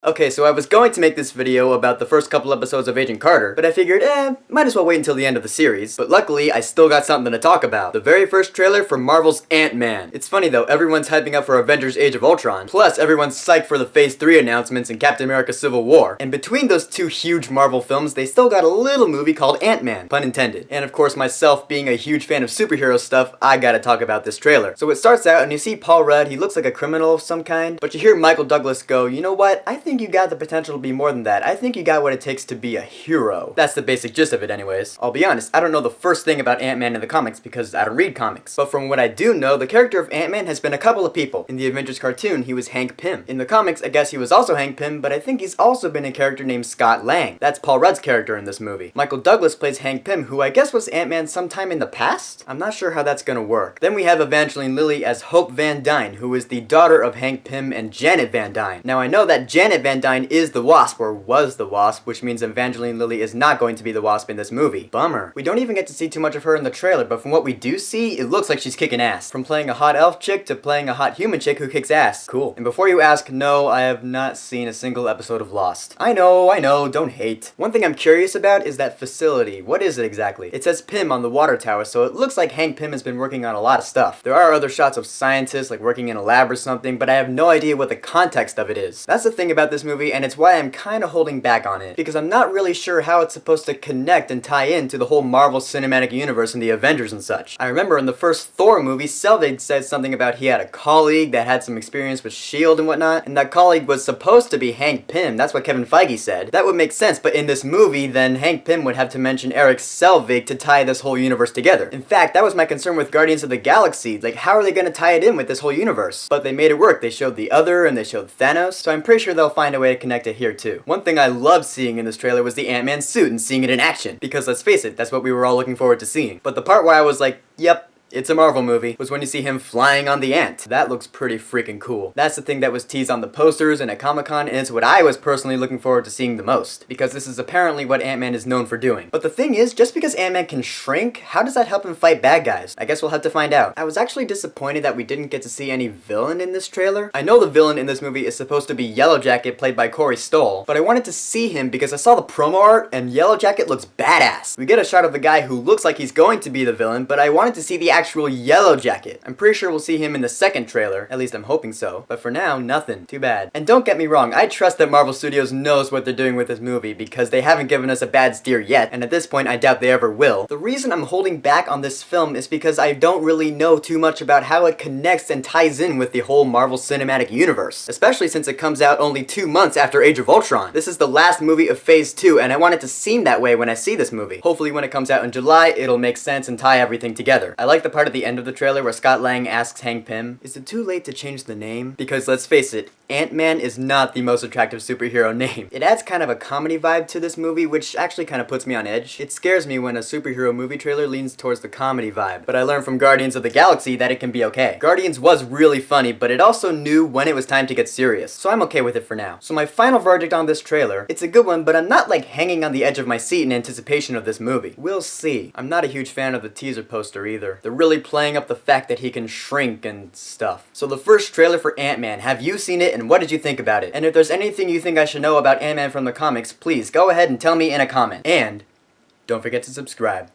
Okay, so I was going to make this video about the first couple episodes of Agent Carter, but I figured, might as well wait until the end of the series. But luckily, I still got something to talk about. The very first trailer for Marvel's Ant-Man. It's funny though, everyone's hyping up for Avengers Age of Ultron, plus everyone's psyched for the Phase 3 announcements in Captain America Civil War. And between those two huge Marvel films, they still got a little movie called Ant-Man, pun intended. And of course, myself being a huge fan of superhero stuff, I gotta talk about this trailer. So it starts out and you see Paul Rudd, he looks like a criminal of some kind, but you hear Michael Douglas go, you know what, I think you got the potential to be more than that. I think you got what it takes to be a hero. That's the basic gist of it anyways. I'll be honest, I don't know the first thing about Ant-Man in the comics because I don't read comics. But from what I do know, the character of Ant-Man has been a couple of people. In the Avengers cartoon, he was Hank Pym. In the comics, I guess he was also Hank Pym, but I think he's also been a character named Scott Lang. That's Paul Rudd's character in this movie. Michael Douglas plays Hank Pym, who I guess was Ant-Man sometime in the past? I'm not sure how that's gonna work. Then we have Evangeline Lilly as Hope Van Dyne, who is the daughter of Hank Pym and Janet Van Dyne. Now I know that Janet Van Dyne is the Wasp, or was the Wasp, which means Evangeline Lilly is not going to be the Wasp in this movie. Bummer. We don't even get to see too much of her in the trailer, but from what we do see, it looks like she's kicking ass. From playing a hot elf chick to playing a hot human chick who kicks ass. Cool. And before you ask, no, I have not seen a single episode of Lost. I know, don't hate. One thing I'm curious about is that facility. What is it exactly? It says Pym on the water tower, so it looks like Hank Pym has been working on a lot of stuff. There are other shots of scientists like working in a lab or something, but I have no idea what the context of it is. That's the thing about this movie, and it's why I'm kind of holding back on it, because I'm not really sure how it's supposed to connect and tie in to the whole Marvel Cinematic Universe and the Avengers and such. I remember in the first Thor movie, Selvig said something about he had a colleague that had some experience with S.H.I.E.L.D. and whatnot, and that colleague was supposed to be Hank Pym. That's what Kevin Feige said. That would make sense, but in this movie, then Hank Pym would have to mention Eric Selvig to tie this whole universe together. In fact, that was my concern with Guardians of the Galaxy. Like, how are they gonna tie it in with this whole universe? But they made it work. They showed the Other, and they showed Thanos, so I'm pretty sure they'll find a way to connect it here too. One thing I loved seeing in this trailer was the Ant-Man suit and seeing it in action, because let's face it, that's what we were all looking forward to seeing. But the part where I was like, yep, it's a Marvel movie, was when you see him flying on the ant. That looks pretty freaking cool. That's the thing that was teased on the posters and at Comic-Con, and it's what I was personally looking forward to seeing the most, because this is apparently what Ant-Man is known for doing. But the thing is, just because Ant-Man can shrink, how does that help him fight bad guys? I guess we'll have to find out. I was actually disappointed that we didn't get to see any villain in this trailer. I know the villain in this movie is supposed to be Yellow Jacket, played by Corey Stoll, but I wanted to see him because I saw the promo art, and Yellow Jacket looks badass. We get a shot of the guy who looks like he's going to be the villain, but I wanted to see the actual Yellow Jacket. I'm pretty sure we'll see him in the second trailer, at least I'm hoping so, but for now, nothing. Too bad. And don't get me wrong, I trust that Marvel Studios knows what they're doing with this movie, because they haven't given us a bad steer yet, and at this point I doubt they ever will. The reason I'm holding back on this film is because I don't really know too much about how it connects and ties in with the whole Marvel Cinematic Universe, especially since it comes out only 2 months after Age of Ultron. This is the last movie of Phase 2, and I want it to seem that way when I see this movie. Hopefully when it comes out in July, it'll make sense and tie everything together. I like the part at the end of the trailer where Scott Lang asks Hank Pym, is it too late to change the name? Because let's face it, Ant-Man is not the most attractive superhero name. It adds kind of a comedy vibe to this movie, which actually kind of puts me on edge. It scares me when a superhero movie trailer leans towards the comedy vibe, but I learned from Guardians of the Galaxy that it can be okay. Guardians was really funny, but it also knew when it was time to get serious, so I'm okay with it for now. So my final verdict on this trailer, it's a good one, but I'm not like hanging on the edge of my seat in anticipation of this movie. We'll see. I'm not a huge fan of the teaser poster either. They're really playing up the fact that he can shrink and stuff. So the first trailer for Ant-Man, have you seen it and what did you think about it? And if there's anything you think I should know about Ant-Man from the comics, please go ahead and tell me in a comment. And don't forget to subscribe.